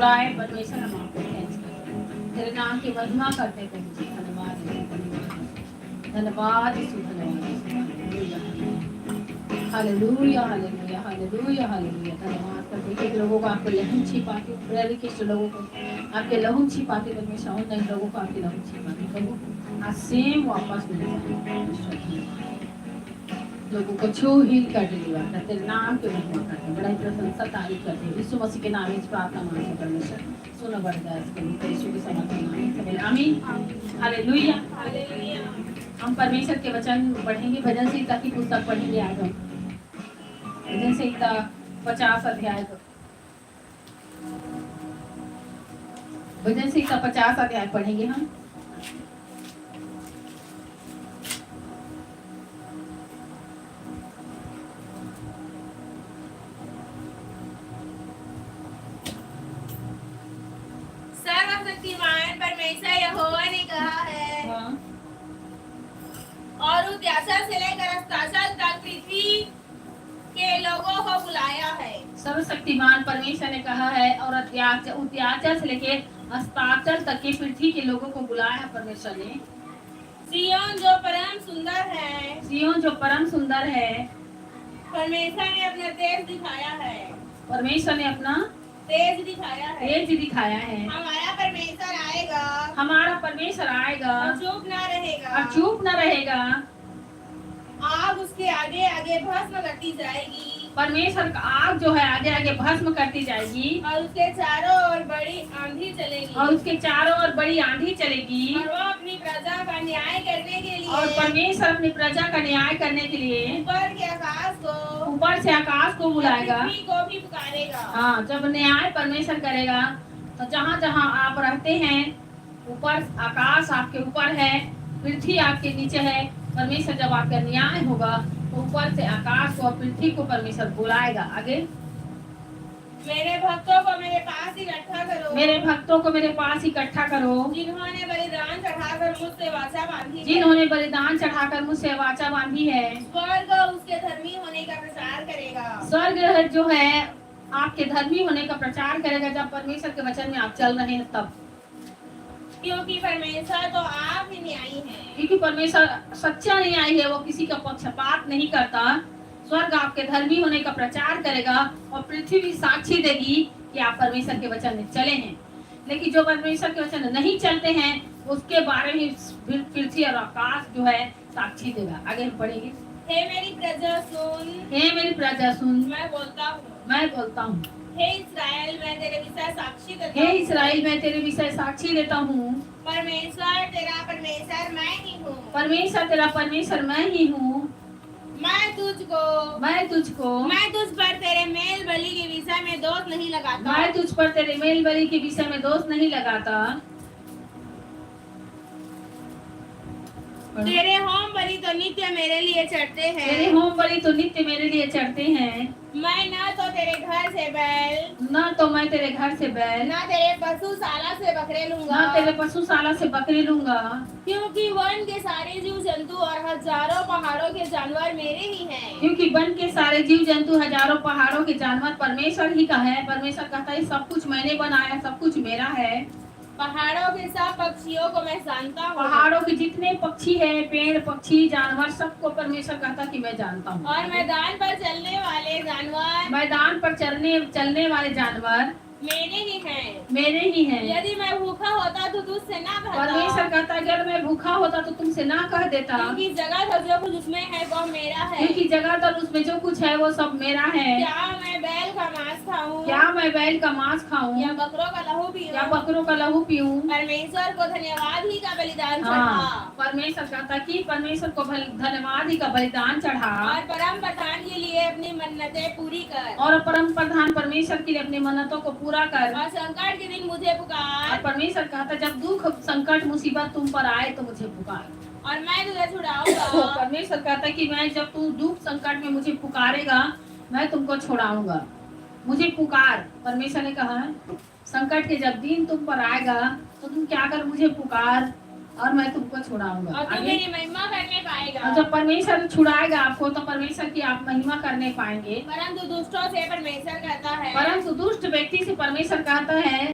बुराई परमेश्वर हम आपको थैंक्स करते हैं, तेरे नाम की महिमा करते हैं प्रभु जी। धन्यवाद धन्यवाद यीशु, धन्यवाद। Hallelujah hallelujah hallelujah hallelujah. धन्यवाद करते हैं लोगों को आपके लहू छिपाते, प्रेरित के लोगों को आपके लहू छिपाते परमेश्वर, और नए लोगों को आपके लहू छिपाते प्रभु, आज सेम वापस मिल जाए लोगों को छू हील कर डिलीवर करते, तेरे नाम के महिमा करते, बड़ा प्रशंसा तारीफ करते हैं यीशु मसीह के नाम में प्रार्थना मांगते परमेश्वर, सुनो बरदास करो यीशु के समर्थन में आमीन हालेलुया हालेलुया। हम परमेश्वर के वचन पढ़ेंगे, भजन संहिता की पुस्तक पढ़ेंगे आज हम, भजन संहिता 50 अध्याय, भजन संहिता 50 अध्याय पढ़ेंगे हम। सर्वशक्तिमान परमेश्वर यहोवा ने कहा है, हाँ। और उत्याचल से लेकर अस्ताचल तक पृथ्वी के लोगों को बुलाया है। सर्वशक्तिमान परमेश्वर ने कहा है, और उत्याचल से लेके अस्ताचल तक के पृथ्वी के लोगों को बुलाया है परमेश्वर ने। सिय्योन जो परम सुंदर है, सिय्योन जो परम सुंदर है, परमेश्वर ने अपना तेज दिखाया है, परमेश्वर ने अपना तेज दिखाया है। तेज दिखाया है। हमारा परमेश्वर आएगा, हमारा परमेश्वर आएगा और चुप ना रहेगा, और चुप न रहेगा। आग उसके आगे आगे भस्म करती जाएगी, परमेश्वर का आग जो है आगे आगे भस्म करती जाएगी, और उसके चारों ओर बड़ी आंधी चलेगी, और उसके चारों ओर बड़ी आंधी चलेगी, और वो अपनी प्रजा का न्याय करने के लिए, और परमेश्वर अपनी प्रजा का न्याय करने के लिए ऊपर के आकाश को, ऊपर से आकाश को बुलाएगा। पृथ्वी को भी पुकारेगा। हाँ, जब न्याय परमेश्वर करेगा तो जहाँ जहाँ आप रहते हैं, ऊपर आकाश आपके ऊपर है, पृथ्वी आपके नीचे है, परमेश्वर जब आपका न्याय होगा तो ऊपर से आकाश को और पृथ्वी को परमेश्वर बुलाएगा। आगे, मेरे भक्तों को मेरे पास इकट्ठा करो, मेरे भक्तों को मेरे पास इकट्ठा करो, जिन्होंने बलिदान चढ़ाकर मुझसे वाचा बांधी है, जिन्होंने बलिदान चढ़ाकर मुझसे वाचा बांधी है। स्वर्ग उसके धर्मी होने का प्रचार करेगा। स्वर्ग जो है आपके धर्मी होने का प्रचार करेगा, जब परमेश्वर के वचन में आप चल रहे हैं तब, क्योंकि परमेश्वर तो आप ही न्यायी हैं। क्योंकि परमेश्वर सच्चा न्यायी है, वो किसी का पक्षपात नहीं करता। स्वर्ग आपके धर्मी होने का प्रचार करेगा, और पृथ्वी भी साक्षी देगी कि आप परमेश्वर के वचन में चले हैं। लेकिन जो परमेश्वर के वचन नहीं चलते हैं, उसके बारे में पृथ्वी और आकाश जो है साक्षी देगा। आगे हम पढ़ेंगे। हे मेरी प्रजा सुन, हे मेरी प्रजा सुन, मैं बोलता हूँ। मैं बोलता हूँ। हे इस्राएल, मैं तेरे विषय साक्षी देता हे हूँ। इस्राएल, मैं तेरे विषय साक्षी देता हूँ। परमेश्वर तेरा परमेश्वर मैं ही हूँ। परमेश्वर तेरा परमेश्वर मैं ही हूँ। मैं तुझको मैं तुझ पर तेरे मेल बलि के विषय में दोष नहीं लगाता। मैं तुझ पर तेरे मेल बलि के विषय में दोष नहीं लगाता। तेरे होम बलि तो नित्य मेरे लिए चढ़ते हैं। तेरे होम बलि तो नित्य मेरे लिए चढ़ते हैं। मैं न तो तेरे घर से बैल, न तो मैं तेरे घर से बैल, न तेरे पशुशाला से बकरे लूंगा, न तेरे पशुशाला से बकरी लूंगा, क्योंकि वन के सारे जीव जंतु और हजारों पहाड़ों के जानवर मेरे ही हैं। क्योंकि वन के सारे जीव जंतु हजारों पहाड़ों के जानवर परमेश्वर ही का है। परमेश्वर कहता है सब कुछ मैंने बनाया, सब कुछ मेरा है। पहाड़ों के सब पक्षियों को मैं जानता हूँ। पहाड़ों के जितने पक्षी है, पेड़ पक्षी जानवर, सबको परमेश्वर कहता कि मैं जानता हूँ। और मैदान पर चलने वाले जानवर, मैदान पर चलने वाले जानवर मेरे ही हैं। मेरे ही हैं। यदि मैं भूखा होता तो तुझसे ना कहता। परमेश्वर कहता अगर मैं भूखा होता तो तुमसे ना कह देता। क्योंकि जगत और जो कुछ उसमें है वो मेरा है। क्योंकि जगत और उसमें जो कुछ है वो सब मेरा है। क्या मैं बैल का मांस खाऊं? क्या मैं बैल का मांस खाऊं? या बकरों का लहू पीऊं? या बकरों का लहू पीऊं? परमेश्वर को धन्यवाद ही का बलिदान चढ़ा। हाँ, परमेश्वर कहता कि परमेश्वर को धन्यवाद ही का बलिदान चढ़ा। और परम प्रधान के लिए अपनी मन्नतें पूरी कर। और परम प्रधान परमेश्वर के लिए अपनी मन्नतों को पूरा कर। और संकट के दिन मुझे पुकार। और परमेश्वर कहता जब दुख संकट मुसीबत तुम पर आए तो मुझे पुकार, और मैं तुझे छुड़ाऊंगा। परमेश्वर कहता कि मैं जब तू दुख संकट में मुझे पुकारेगा मैं तुमको छुड़ाऊंगा। मुझे पुकार, परमेश्वर ने कहा संकट के जब दिन तुम पर आएगा तो तुम क्या कर, मुझे पुकार और मैं तुमको छुड़ाऊंगा। और तू मेरी महिमा करने पाएगा। और जब परमेश्वर छुड़ाएगा आपको तो परमेश्वर की आप महिमा करने पाएंगे। परंतु दुष्टों से परमेश्वर कहता है, परंतु दुष्ट व्यक्ति से परमेश्वर कहता है